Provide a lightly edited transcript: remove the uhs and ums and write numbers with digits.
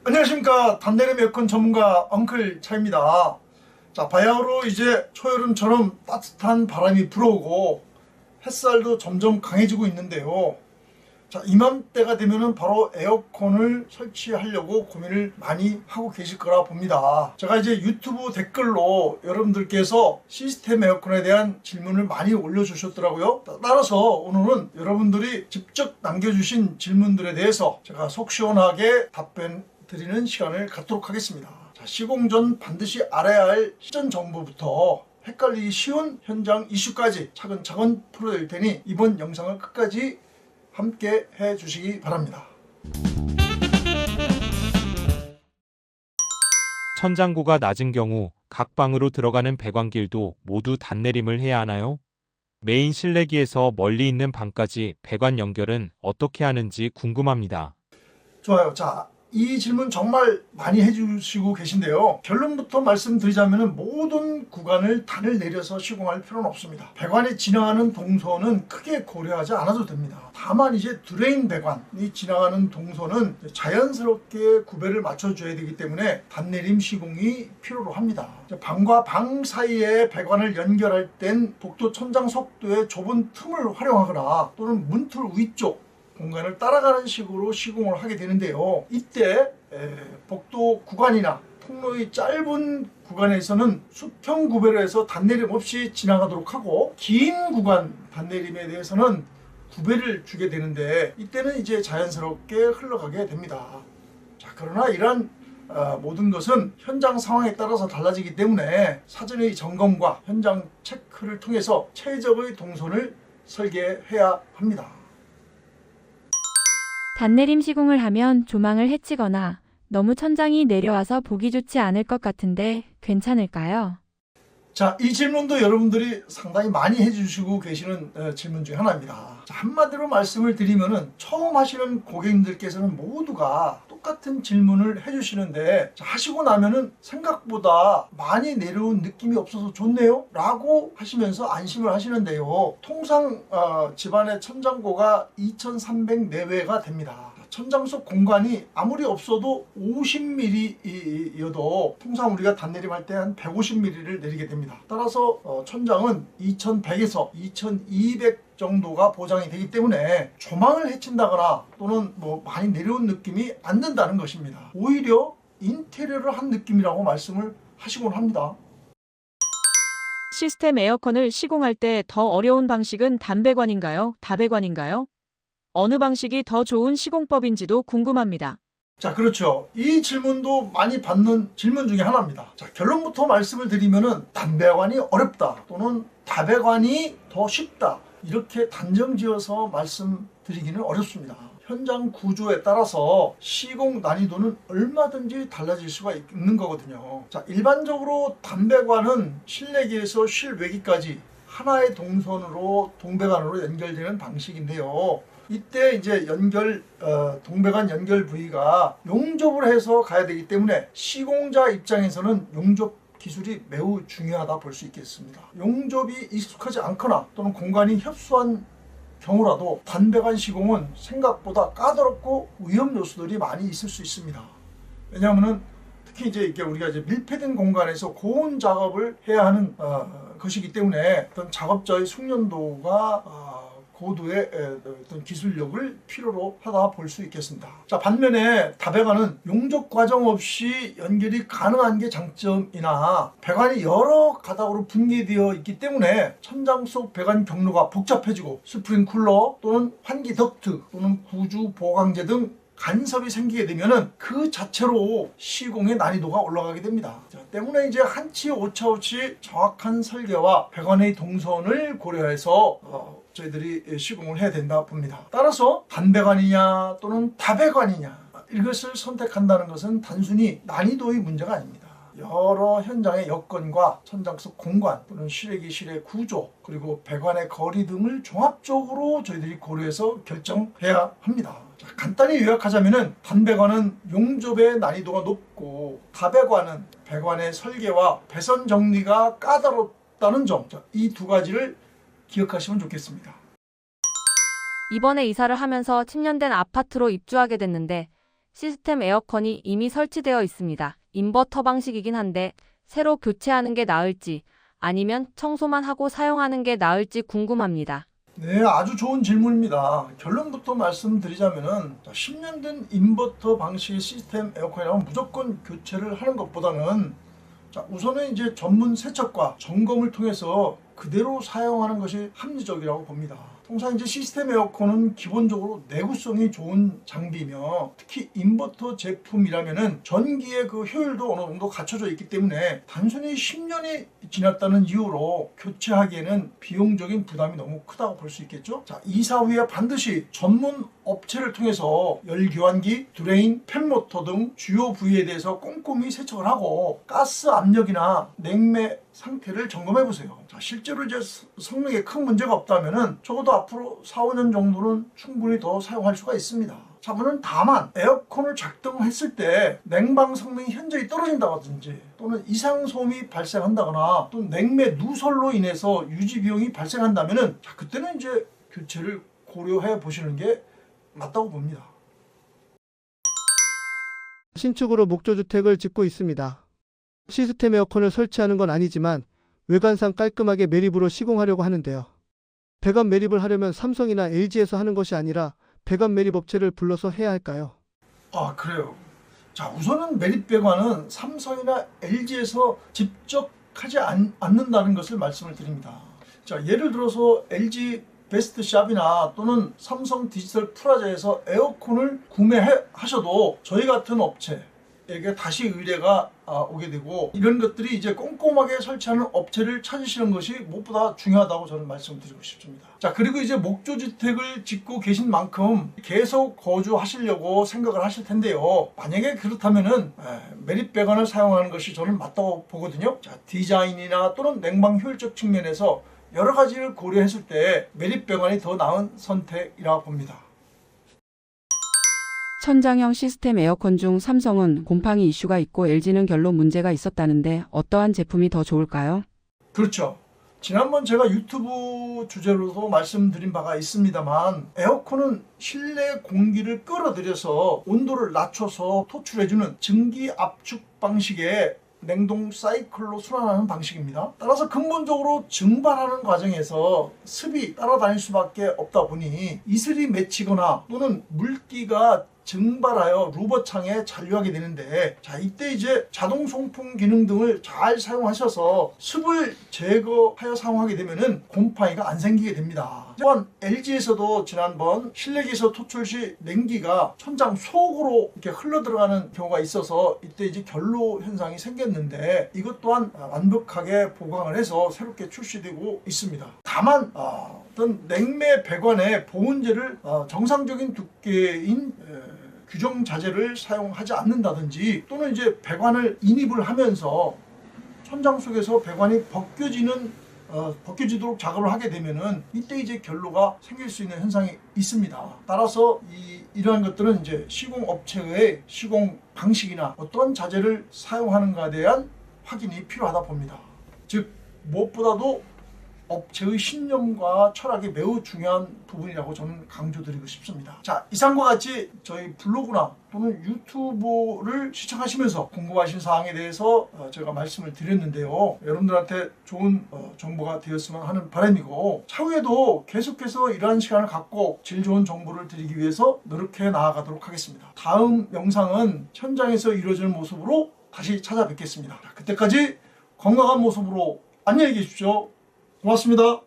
안녕하십니까. 단내림 에어컨 전문가 엉클 차입니다. 자, 바야흐로 이제 초여름처럼 따뜻한 바람이 불어오고 햇살도 점점 강해지고 있는데요. 자, 이맘때가 되면은 바로 에어컨을 설치하려고 고민을 많이 하고 계실 거라 봅니다. 제가 이제 유튜브 댓글로 여러분들께서 시스템 에어컨에 대한 질문을 많이 올려주셨더라고요. 따라서 오늘은 여러분들이 직접 남겨주신 질문들에 대해서 제가 속 시원하게 답변 드리는 시간을 갖도록 하겠습니다. 자, 시공 전 반드시 알아야 할 실전 정보부터 헷갈리기 쉬운 현장 이슈까지 차근차근 풀어드릴 테니 이번 영상을 끝까지 함께 해주시기 바랍니다. 천장고가 낮은 경우 각 방으로 들어가는 배관길도 모두 단내림을 해야 하나요? 메인 실내기에서 멀리 있는 방까지 배관 연결은 어떻게 하는지 궁금합니다. 좋아요. 자, 이 질문 정말 많이 해주시고 계신데요. 결론부터 말씀드리자면 모든 구간을 단을 내려서 시공할 필요는 없습니다. 배관이 지나가는 동선은 크게 고려하지 않아도 됩니다. 다만 이제 드레인 배관이 지나가는 동선은 자연스럽게 구배를 맞춰줘야 되기 때문에 단내림 시공이 필요로 합니다. 방과 방 사이에 배관을 연결할 땐 복도 천장 속도의 좁은 틈을 활용하거나 또는 문틀 위쪽 공간을 따라가는 식으로 시공을 하게 되는데요. 이때 복도 구간이나 통로의 짧은 구간에서는 수평 구배를 해서 단내림 없이 지나가도록 하고, 긴 구간 단내림에 대해서는 구배를 주게 되는데 이때는 이제 자연스럽게 흘러가게 됩니다. 자, 그러나 이러한 모든 것은 현장 상황에 따라서 달라지기 때문에 사전의 점검과 현장 체크를 통해서 최적의 동선을 설계해야 합니다. 단내림 시공을 하면 조망을 해치거나 너무 천장이 내려와서 보기 좋지 않을 것 같은데 괜찮을까요? 자, 이 질문도 여러분들이 상당히 많이 해주시고 계시는 질문 중에 하나입니다. 자, 한마디로 말씀을 드리면은 처음 하시는 고객님들께서는 모두가 똑같은 질문을 해주시는데, 자, 하시고 나면은 생각보다 많이 내려온 느낌이 없어서 좋네요 라고 하시면서 안심을 하시는데요. 통상 집안의 천장고가 2300 내외가 됩니다. 천장 속 공간이 아무리 없어도 50mm여도 통상 우리가 단내림 할 때 한 150mm를 내리게 됩니다. 따라서 천장은 2100에서 2200 정도가 보장이 되기 때문에 조망을 해친다거나 또는 많이 내려온 느낌이 안 든다는 것입니다. 오히려 인테리어를 한 느낌이라고 말씀을 하시곤 합니다. 시스템 에어컨을 시공할 때 더 어려운 방식은 단배관인가요? 다배관인가요? 어느 방식이 더 좋은 시공법인지도 궁금합니다. 자, 그렇죠. 이 질문도 많이 받는 질문 중에 하나입니다. 자, 결론부터 말씀을 드리면은 단배관이 어렵다 또는 다배관이 더 쉽다 이렇게 단정지어서 말씀드리기는 어렵습니다. 현장 구조에 따라서 시공 난이도는 얼마든지 달라질 수가 있는 거거든요. 자, 일반적으로 단배관은 실내기에서 실외기까지 하나의 동배관으로 연결되는 방식인데요. 이때 이제 동배관 연결 부위가 용접을 해서 가야 되기 때문에 시공자 입장에서는 용접 기술이 매우 중요하다 볼 수 있겠습니다. 용접이 익숙하지 않거나 또는 공간이 협소한 경우라도 단배관 시공은 생각보다 까다롭고 위험 요소들이 많이 있을 수 있습니다. 왜냐하면은 특히 이제 우리가 이제 밀폐된 공간에서 고온 작업을 해야 하는 것이기 때문에 어떤 작업자의 숙련도가 고도의 어떤 기술력을 필요로 하다 볼 수 있겠습니다. 자, 반면에 다배관은 용접 과정 없이 연결이 가능한 게 장점이나 배관이 여러 가닥으로 분리되어 있기 때문에 천장 속 배관 경로가 복잡해지고 스프링 쿨러 또는 환기 덕트 또는 구주 보강제 등 간섭이 생기게 되면은 그 자체로 시공의 난이도가 올라가게 됩니다. 자, 때문에 이제 한치 오차없이 정확한 설계와 배관의 동선을 고려해서 저희들이 시공을 해야 된다 봅니다. 따라서 단배관이냐 또는 다배관이냐 이것을 선택한다는 것은 단순히 난이도의 문제가 아닙니다. 여러 현장의 여건과 천장 속 공간 또는 실외기 실의 구조 그리고 배관의 거리 등을 종합적으로 저희들이 고려해서 결정해야 합니다. 자, 간단히 요약하자면은 단배관은 용접의 난이도가 높고 다배관은 배관의 설계와 배선 정리가 까다롭다는 점, 이 두 가지를 기억하시면 좋겠습니다. 이번에 이사를 하면서 10년 된 아파트로 입주하게 됐는데 시스템 에어컨이 이미 설치되어 있습니다. 인버터 방식이긴 한데 새로 교체하는 게 나을지 아니면 청소만 하고 사용하는 게 나을지 궁금합니다. 네, 아주 좋은 질문입니다. 결론부터 말씀드리자면은 10년 된 인버터 방식의 시스템 에어컨이라면 무조건 교체를 하는 것보다는 우선은 이제 전문 세척과 점검을 통해서 그대로 사용하는 것이 합리적이라고 봅니다. 통상 이제 시스템 에어컨은 기본적으로 내구성이 좋은 장비며 특히 인버터 제품이라면은 전기의 그 효율도 어느 정도 갖춰져 있기 때문에 단순히 10년이 지났다는 이유로 교체하기에는 비용적인 부담이 너무 크다고 볼 수 있겠죠. 자, 이사 후에 반드시 전문 업체를 통해서 열교환기, 드레인, 팬모터 등 주요 부위에 대해서 꼼꼼히 세척을 하고 가스 압력이나 냉매 상태를 점검해 보세요. 자, 실제로 이제 성능에 큰 문제가 없다면은 적어도 앞으로 4, 5년 정도는 충분히 더 사용할 수가 있습니다. 자, 물론 다만 에어컨을 작동했을 때 냉방 성능이 현저히 떨어진다든지 또는 이상 소음이 발생한다거나 또 냉매 누설로 인해서 유지 비용이 발생한다면은 자, 그때는 이제 교체를 고려해 보시는 게 맞다고 봅니다. 신축으로 목조주택을 짓고 있습니다. 시스템 에어컨을 설치하는 건 아니지만 외관상 깔끔하게 매립으로 시공하려고 하는데요. 배관 매립을 하려면 삼성이나 LG에서 하는 것이 아니라 배관 매립 업체를 불러서 해야 할까요? 아, 그래요. 자, 우선은 매립 배관은 삼성이나 LG에서 직접 하지 않는다는 것을 말씀을 드립니다. 자, 예를 들어서 LG 베스트샵이나 또는 삼성 디지털 프라자에서 에어컨을 구매하셔도 저희 같은 업체에게 다시 의뢰가 오게 되고 이런 것들이 이제 꼼꼼하게 설치하는 업체를 찾으시는 것이 무엇보다 중요하다고 저는 말씀드리고 싶습니다. 자, 그리고 이제 목조주택을 짓고 계신 만큼 계속 거주하시려고 생각을 하실 텐데요. 만약에 그렇다면은 매립 배관을 사용하는 것이 저는 맞다고 보거든요. 자, 디자인이나 또는 냉방 효율적 측면에서 여러 가지를 고려했을 때 매립 배관이 더 나은 선택이라고 봅니다. 천장형 시스템 에어컨 중 삼성은 곰팡이 이슈가 있고 LG는 결로 문제가 있었다는데 어떠한 제품이 더 좋을까요? 그렇죠. 지난번 제가 유튜브 주제로도 말씀드린 바가 있습니다만 에어컨은 실내 공기를 끌어들여서 온도를 낮춰서 토출해주는 증기 압축 방식의 냉동 사이클로 순환하는 방식입니다. 따라서 근본적으로 증발하는 과정에서 습이 따라다닐 수밖에 없다 보니 이슬이 맺히거나 또는 물기가 증발하여 루버창에 잔류하게 되는데 자, 이때 이제 자동 송풍 기능 등을 잘 사용하셔서 습을 제거하여 사용하게 되면은 곰팡이가 안 생기게 됩니다. 또한 LG에서도 지난번 실내기에서 토출 시 냉기가 천장 속으로 이렇게 흘러 들어가는 경우가 있어서 이때 이제 결로 현상이 생겼는데 이것 또한 완벽하게 보강을 해서 새롭게 출시되고 있습니다. 다만 어떤 냉매 배관에 보온재를 정상적인 두께인 규정 자재를 사용하지 않는다든지 또는 이제 배관을 인입을 하면서 천장 속에서 배관이 벗겨지도록 작업을 하게 되면은 이때 이제 결로가 생길 수 있는 현상이 있습니다. 따라서 이러한 것들은 이제 시공 업체의 시공 방식이나 어떤 자재를 사용하는가에 대한 확인이 필요하다 봅니다. 즉 무엇보다도 업체의 신념과 철학이 매우 중요한 부분이라고 저는 강조드리고 싶습니다. 자, 이상과 같이 저희 블로그나 또는 유튜브를 시청하시면서 궁금하신 사항에 대해서 제가 말씀을 드렸는데요. 여러분들한테 좋은 정보가 되었으면 하는 바람이고 차후에도 계속해서 이러한 시간을 갖고 질 좋은 정보를 드리기 위해서 노력해 나아가도록 하겠습니다. 다음 영상은 현장에서 이루어지는 모습으로 다시 찾아뵙겠습니다. 그때까지 건강한 모습으로 안녕히 계십시오. 고맙습니다.